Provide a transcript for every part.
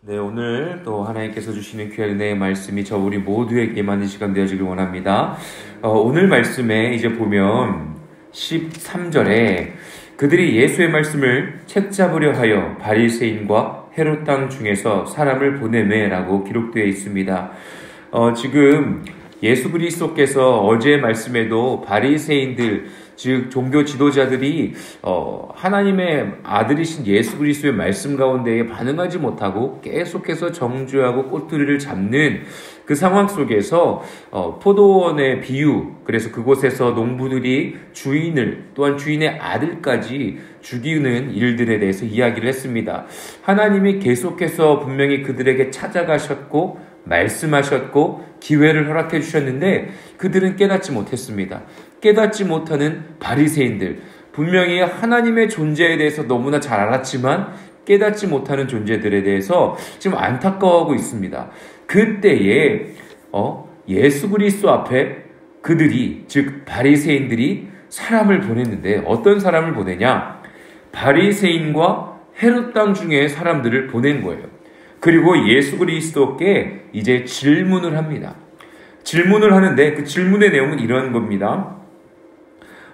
네, 오늘 또 하나님께서 주시는 귀한 은혜의 말씀이 저 우리 모두에게 많은 시간 되어지길 원합니다. 오늘 말씀에 이제 보면 13절에 그들이 예수의 말씀을 책잡으려 하여 바리새인과 헤롯 땅 중에서 사람을 보내매라고 기록되어 있습니다. 지금 예수 그리스도께서 어제의 말씀에도 바리새인들 즉 종교 지도자들이 하나님의 아들이신 예수 그리스도의 말씀 가운데에 반응하지 못하고 계속해서 정죄하고 꼬투리를 잡는 그 상황 속에서 포도원의 비유, 그래서 그곳에서 농부들이 주인을 또한 주인의 아들까지 죽이는 일들에 대해서 이야기를 했습니다. 하나님이 계속해서 분명히 그들에게 찾아가셨고 말씀하셨고 기회를 허락해 주셨는데 그들은 깨닫지 못했습니다. 깨닫지 못하는 바리새인들, 분명히 하나님의 존재에 대해서 너무나 잘 알았지만 깨닫지 못하는 존재들에 대해서 지금 안타까워하고 있습니다. 그때에 예수 그리스도 앞에 그들이, 즉 바리새인들이 사람을 보냈는데 어떤 사람을 보내냐? 바리새인과 헤롯 땅 중에 사람들을 보낸 거예요. 그리고 예수 그리스도께 이제 질문을 합니다. 질문을 하는데 그 질문의 내용은 이런 겁니다.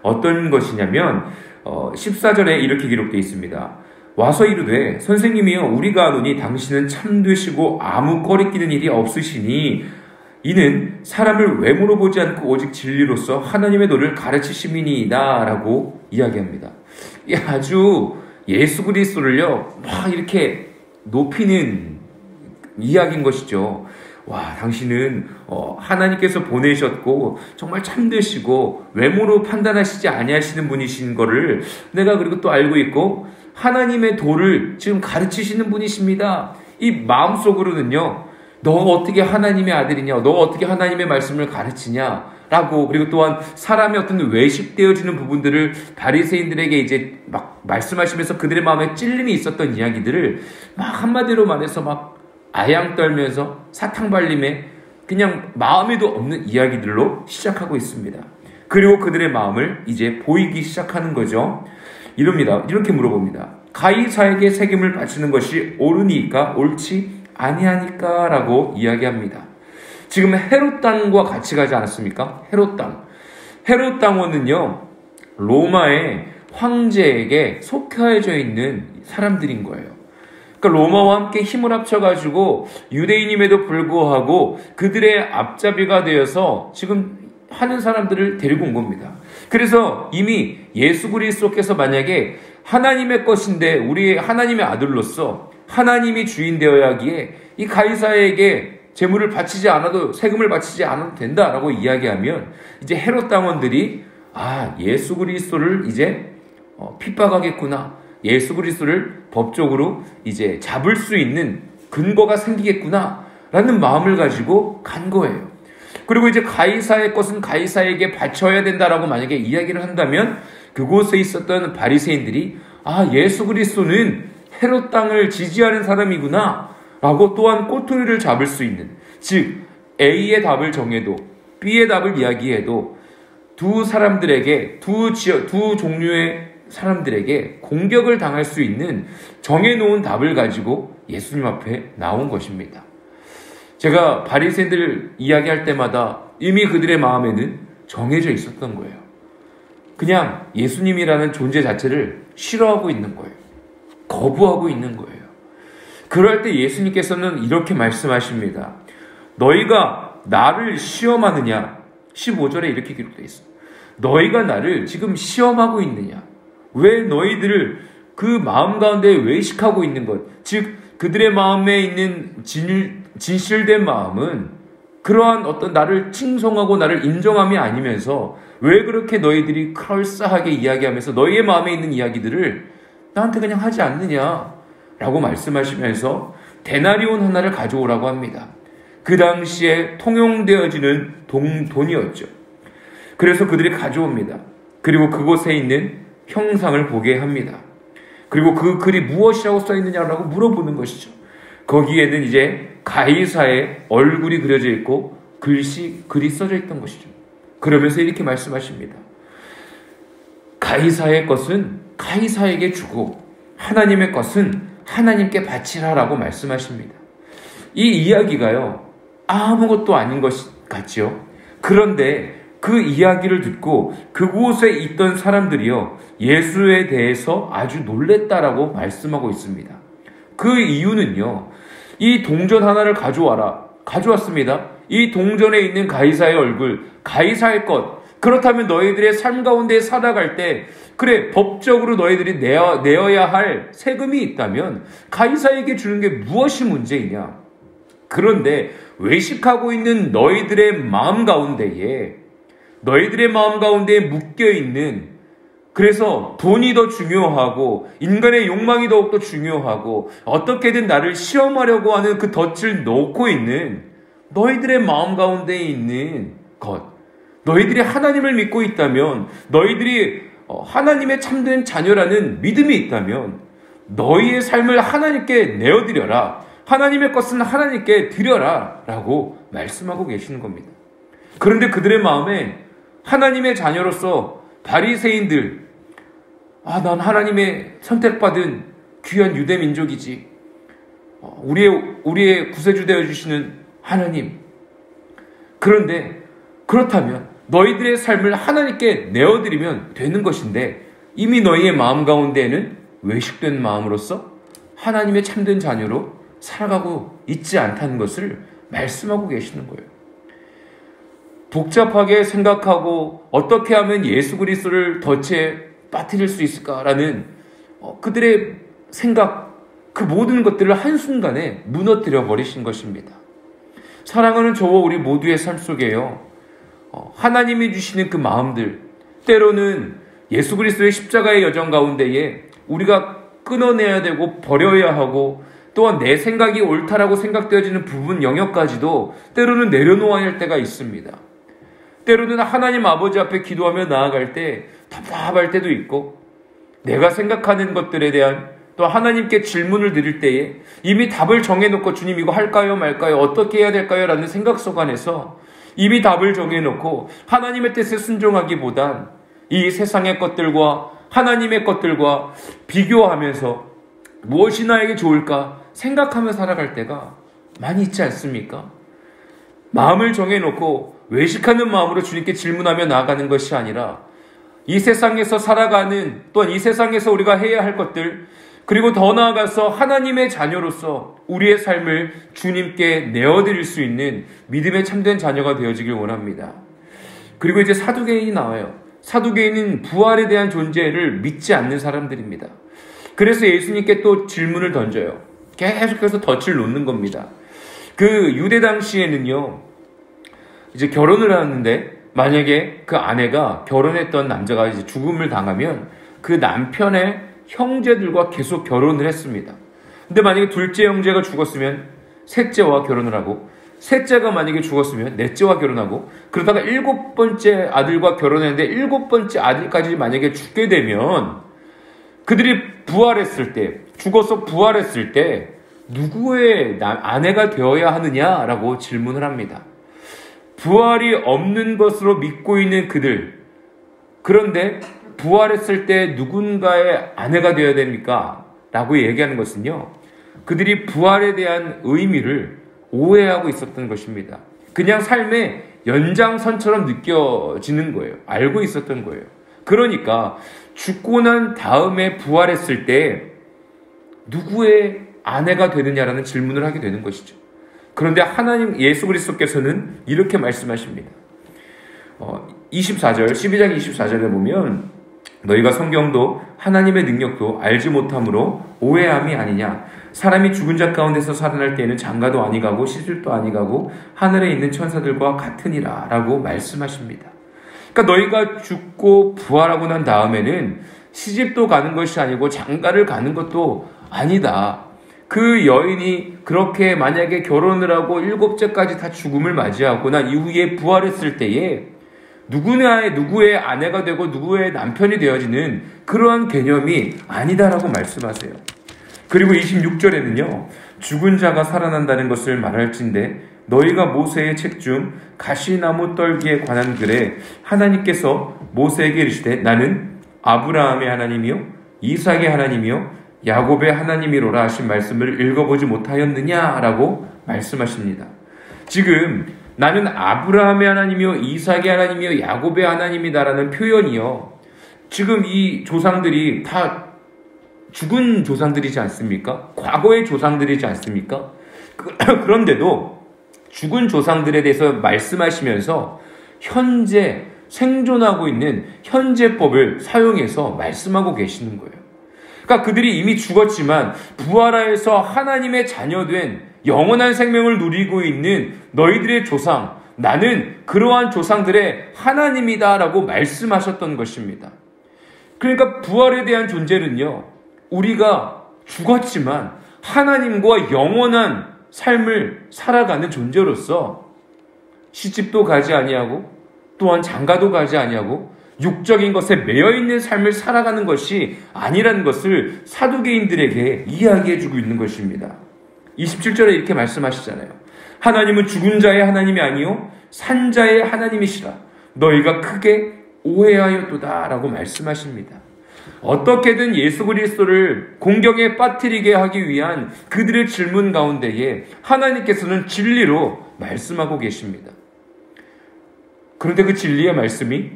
어떤 것이냐면 14절에 이렇게 기록되어 있습니다. 와서 이르되 선생님이여 우리가 아노니 당신은 참되시고 아무 꺼리끼는 일이 없으시니 이는 사람을 외모로 보지 않고 오직 진리로서 하나님의 도를 가르치심이니이다 라고 이야기합니다. 아주 예수 그리스도를요 막 이렇게 높이는 이야기인 것이죠. 와, 당신은 하나님께서 보내셨고 정말 참되시고 외모로 판단하시지 아니하시는 분이신 거를 내가 그리고 또 알고 있고 하나님의 도를 지금 가르치시는 분이십니다. 이 마음속으로는요, 너 어떻게 하나님의 아들이냐, 너 어떻게 하나님의 말씀을 가르치냐 라고, 그리고 또한 사람의 어떤 외식되어지는 부분들을 바리새인들에게 이제 막 말씀하시면서 그들의 마음에 찔림이 있었던 이야기들을 막 한마디로 말해서 막 아양 떨면서 사탕발림에 그냥 마음에도 없는 이야기들로 시작하고 있습니다. 그리고 그들의 마음을 이제 보이기 시작하는 거죠. 이럽니다. 이렇게 물어봅니다. 가이사에게 세금을 바치는 것이 옳으니까 옳지 아니하니까 라고 이야기합니다. 지금 헤롯 땅과 같이 가지 않았습니까? 헤롯 땅. 헤롯 땅원은요, 로마의 황제에게 속해져 있는 사람들인 거예요. 그러니까 로마와 함께 힘을 합쳐가지고 유대인임에도 불구하고 그들의 앞잡이가 되어서 지금 하는 사람들을 데리고 온 겁니다. 그래서 이미 예수 그리스도께서 만약에 하나님의 것인데 우리 하나님의 아들로서 하나님이 주인 되어야 하기에 이 가이사에게 재물을 바치지 않아도 세금을 바치지 않아도 된다라고 이야기하면 이제 헤롯 당원들이 예수 그리스도를 이제 핍박하겠구나. 예수 그리스도를 법적으로 이제 잡을 수 있는 근거가 생기겠구나 라는 마음을 가지고 간 거예요. 그리고 이제 가이사의 것은 가이사에게 바쳐야 된다라고 만약에 이야기를 한다면 그곳에 있었던 바리새인들이 예수 그리스도는 헤롯 땅을 지지하는 사람이구나 라고 또한 꼬투리를 잡을 수 있는, 즉 A의 답을 정해도 B의 답을 이야기해도 두 사람들에게 두 종류의 사람들에게 공격을 당할 수 있는 정해놓은 답을 가지고 예수님 앞에 나온 것입니다. 제가 바리새인들 이야기할 때마다 이미 그들의 마음에는 정해져 있었던 거예요. 그냥 예수님이라는 존재 자체를 싫어하고 있는 거예요. 거부하고 있는 거예요. 그럴 때 예수님께서는 이렇게 말씀하십니다. 너희가 나를 시험하느냐? 15절에 이렇게 기록되어 있어요. 너희가 나를 지금 시험하고 있느냐? 왜 너희들을 그 마음 가운데 외식하고 있는 것, 즉 그들의 마음에 있는 진실된 마음은 그러한 어떤 나를 칭송하고 나를 인정함이 아니면서 왜 그렇게 너희들이 그럴싸하게 이야기하면서 너희의 마음에 있는 이야기들을 나한테 그냥 하지 않느냐라고 말씀하시면서 데나리온 하나를 가져오라고 합니다. 그 당시에 통용되어지는 돈이었죠. 그래서 그들이 가져옵니다. 그리고 그곳에 있는 형상을 보게 합니다. 그리고 그 글이 무엇이라고 써있느냐라고 물어보는 것이죠. 거기에는 이제 가이사의 얼굴이 그려져 있고 글이 써져 있던 것이죠. 그러면서 이렇게 말씀하십니다. 가이사의 것은 가이사에게 주고 하나님의 것은 하나님께 바치라라고 말씀하십니다. 이 이야기가요, 아무것도 아닌 것 같지요. 그런데 그 이야기를 듣고 그곳에 있던 사람들이요, 예수에 대해서 아주 놀랬다라고 말씀하고 있습니다. 그 이유는요, 이 동전 하나를 가져와라. 가져왔습니다. 이 동전에 있는 가이사의 얼굴, 가이사의 것. 그렇다면 너희들의 삶 가운데 살아갈 때, 그래, 법적으로 너희들이 내어야 할 세금이 있다면 가이사에게 주는 게 무엇이 문제이냐? 그런데 외식하고 있는 너희들의 마음 가운데에 묶여있는, 그래서 돈이 더 중요하고 인간의 욕망이 더욱더 중요하고 어떻게든 나를 시험하려고 하는 그 덫을 놓고 있는 너희들의 마음 가운데 있는 것, 너희들이 하나님을 믿고 있다면, 너희들이 하나님의 참된 자녀라는 믿음이 있다면 너희의 삶을 하나님께 내어드려라, 하나님의 것은 하나님께 드려라 라고 말씀하고 계시는 겁니다. 그런데 그들의 마음에 하나님의 자녀로서 바리새인들, 난 하나님의 선택받은 귀한 유대 민족이지, 우리의 구세주 되어주시는 하나님, 그런데 그렇다면 너희들의 삶을 하나님께 내어드리면 되는 것인데, 이미 너희의 마음 가운데에는 외식된 마음으로서 하나님의 참된 자녀로 살아가고 있지 않다는 것을 말씀하고 계시는 거예요. 복잡하게 생각하고 어떻게 하면 예수 그리스도를 덫에 빠뜨릴 수 있을까라는 그들의 생각, 그 모든 것들을 한순간에 무너뜨려 버리신 것입니다. 사랑하는 저와 우리 모두의 삶 속에요, 하나님이 주시는 그 마음들, 때로는 예수 그리스도의 십자가의 여정 가운데에 우리가 끊어내야 되고 버려야 하고, 또한 내 생각이 옳다라고 생각되어지는 부분 영역까지도 때로는 내려놓아야 할 때가 있습니다. 때로는 하나님 아버지 앞에 기도하며 나아갈 때 답답할 때도 있고, 내가 생각하는 것들에 대한 또 하나님께 질문을 드릴 때에 이미 답을 정해놓고, 주님 이거 할까요 말까요, 어떻게 해야 될까요 라는 생각 속 안에서 이미 답을 정해놓고 하나님의 뜻에 순종하기보단 이 세상의 것들과 하나님의 것들과 비교하면서 무엇이 나에게 좋을까 생각하며 살아갈 때가 많이 있지 않습니까? 마음을 정해놓고 외식하는 마음으로 주님께 질문하며 나아가는 것이 아니라, 이 세상에서 살아가는, 또한 이 세상에서 우리가 해야 할 것들, 그리고 더 나아가서 하나님의 자녀로서 우리의 삶을 주님께 내어드릴 수 있는 믿음의 참된 자녀가 되어지길 원합니다. 그리고 이제 사두개인이 나와요. 사두개인은 부활에 대한 존재를 믿지 않는 사람들입니다. 그래서 예수님께 또 질문을 던져요. 계속해서 덫을 놓는 겁니다. 그 유대 당시에는요, 이제 결혼을 하는데 만약에 그 아내가, 결혼했던 남자가 이제 죽음을 당하면 그 남편의 형제들과 계속 결혼을 했습니다. 근데 만약에 둘째 형제가 죽었으면 셋째와 결혼을 하고, 셋째가 만약에 죽었으면 넷째와 결혼하고, 그러다가 일곱 번째 아들과 결혼했는데 일곱 번째 아들까지 만약에 죽게 되면 그들이 부활했을 때, 죽어서 부활했을 때 누구의 아내가 되어야 하느냐라고 질문을 합니다. 부활이 없는 것으로 믿고 있는 그들, 그런데 부활했을 때 누군가의 아내가 되어야 됩니까? 라고 얘기하는 것은요, 그들이 부활에 대한 의미를 오해하고 있었던 것입니다. 그냥 삶의 연장선처럼 느껴지는 거예요. 알고 있었던 거예요. 그러니까 죽고 난 다음에 부활했을 때 누구의 아내가 되느냐라는 질문을 하게 되는 것이죠. 그런데 하나님 예수 그리스도께서는 이렇게 말씀하십니다. 12장 24절에 보면, 너희가 성경도 하나님의 능력도 알지 못함으로 오해함이 아니냐. 사람이 죽은 자 가운데서 살아날 때에는 장가도 아니가고 시집도 아니가고 하늘에 있는 천사들과 같으니라 라고 말씀하십니다. 그러니까 너희가 죽고 부활하고 난 다음에는 시집도 가는 것이 아니고 장가를 가는 것도 아니다. 그 여인이 그렇게 만약에 결혼을 하고 일곱째까지 다 죽음을 맞이하고 난 이후에 부활했을 때에 누구의 아내가 되고 누구의 남편이 되어지는 그러한 개념이 아니다라고 말씀하세요. 그리고 26절에는요, 죽은 자가 살아난다는 것을 말할진대 너희가 모세의 책 중 가시나무 떨기에 관한 글에 하나님께서 모세에게 이르시되 나는 아브라함의 하나님이요 이삭의 하나님이요 야곱의 하나님이로라 하신 말씀을 읽어보지 못하였느냐라고 말씀하십니다. 지금 나는 아브라함의 하나님이요 이삭의 하나님이요 야곱의 하나님이다라는 표현이요, 지금 이 조상들이 다 죽은 조상들이지 않습니까? 과거의 조상들이지 않습니까? 그런데도 죽은 조상들에 대해서 말씀하시면서 현재 생존하고 있는 현재법을 사용해서 말씀하고 계시는 거예요. 그러니까 그들이 이미 죽었지만 부활하여서 하나님의 자녀된 영원한 생명을 누리고 있는 너희들의 조상, 나는 그러한 조상들의 하나님이다라고 말씀하셨던 것입니다. 그러니까 부활에 대한 존재는요, 우리가 죽었지만 하나님과 영원한 삶을 살아가는 존재로서 시집도 가지 아니하고 또한 장가도 가지 아니하고 육적인 것에 매여있는 삶을 살아가는 것이 아니라는 것을 사두개인들에게 이야기해주고 있는 것입니다. 27절에 이렇게 말씀하시잖아요. 하나님은 죽은 자의 하나님이 아니요 산 자의 하나님이시라. 너희가 크게 오해하였도다 라고 말씀하십니다. 어떻게든 예수 그리스도를 공경에 빠뜨리게 하기 위한 그들의 질문 가운데에 하나님께서는 진리로 말씀하고 계십니다. 그런데 그 진리의 말씀이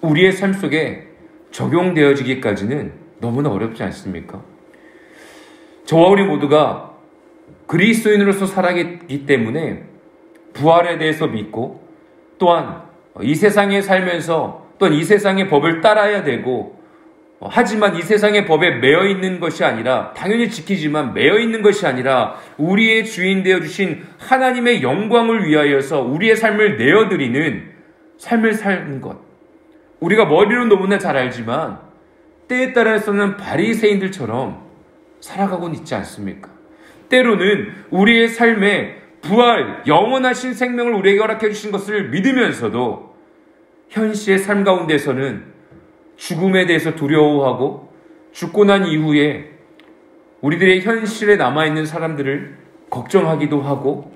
우리의 삶 속에 적용되어지기까지는 너무나 어렵지 않습니까? 저와 우리 모두가 그리스도인으로서 살아가기 때문에 부활에 대해서 믿고 또한 이 세상에 살면서 또한 이 세상의 법을 따라야 되고, 하지만 이 세상의 법에 매여 있는 것이 아니라, 당연히 지키지만 매여 있는 것이 아니라 우리의 주인 되어주신 하나님의 영광을 위하여서 우리의 삶을 내어드리는 삶을 사는 것. 우리가 머리로 너무나 잘 알지만 때에 따라서는 바리새인들처럼 살아가곤 있지 않습니까? 때로는 우리의 삶에 부활, 영원하신 생명을 우리에게 허락해 주신 것을 믿으면서도 현실의 삶 가운데서는 죽음에 대해서 두려워하고 죽고 난 이후에 우리들의 현실에 남아있는 사람들을 걱정하기도 하고,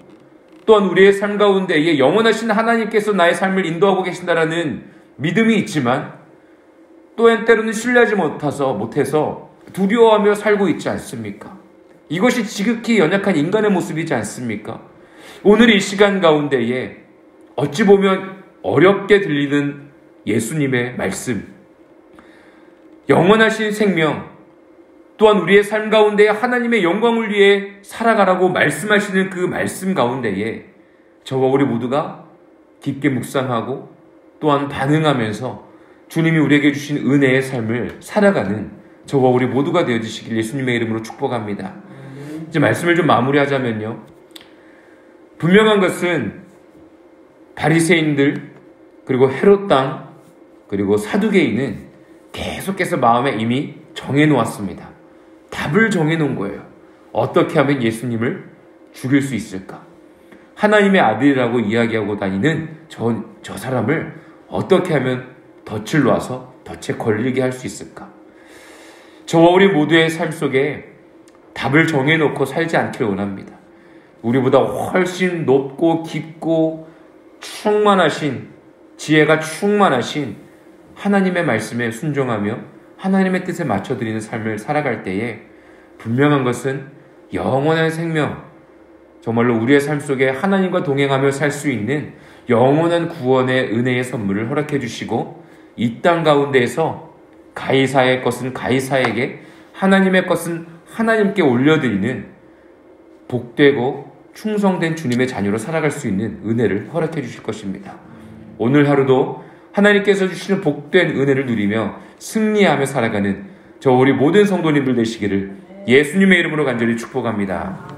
또한 우리의 삶 가운데에 영원하신 하나님께서 나의 삶을 인도하고 계신다라는 믿음이 있지만 또한 때로는 신뢰하지 못해서 두려워하며 살고 있지 않습니까? 이것이 지극히 연약한 인간의 모습이지 않습니까? 오늘 이 시간 가운데에 어찌 보면 어렵게 들리는 예수님의 말씀, 영원하신 생명, 또한 우리의 삶 가운데 하나님의 영광을 위해 살아가라고 말씀하시는 그 말씀 가운데에 저와 우리 모두가 깊게 묵상하고 또한 반응하면서 주님이 우리에게 주신 은혜의 삶을 살아가는 저와 우리 모두가 되어주시길 예수님의 이름으로 축복합니다. 이제 말씀을 좀 마무리하자면요, 분명한 것은 바리새인들 그리고 헤롯 땅 그리고 사두개인은 계속해서 마음에 이미 정해놓았습니다. 답을 정해놓은 거예요. 어떻게 하면 예수님을 죽일 수 있을까? 하나님의 아들이라고 이야기하고 다니는 저 사람을 어떻게 하면 덫을 놔서 덫에 걸리게 할 수 있을까? 저와 우리 모두의 삶 속에 답을 정해놓고 살지 않기를 원합니다. 우리보다 훨씬 높고 깊고 충만하신, 지혜가 충만하신 하나님의 말씀에 순종하며 하나님의 뜻에 맞춰드리는 삶을 살아갈 때에 분명한 것은 영원한 생명, 정말로 우리의 삶 속에 하나님과 동행하며 살 수 있는 영원한 구원의 은혜의 선물을 허락해 주시고, 이 땅 가운데에서 가이사의 것은 가이사에게, 하나님의 것은 하나님께 올려드리는 복되고 충성된 주님의 자녀로 살아갈 수 있는 은혜를 허락해 주실 것입니다. 오늘 하루도 하나님께서 주시는 복된 은혜를 누리며 승리하며 살아가는 저 우리 모든 성도님들 되시기를 예수님의 이름으로 간절히 축복합니다.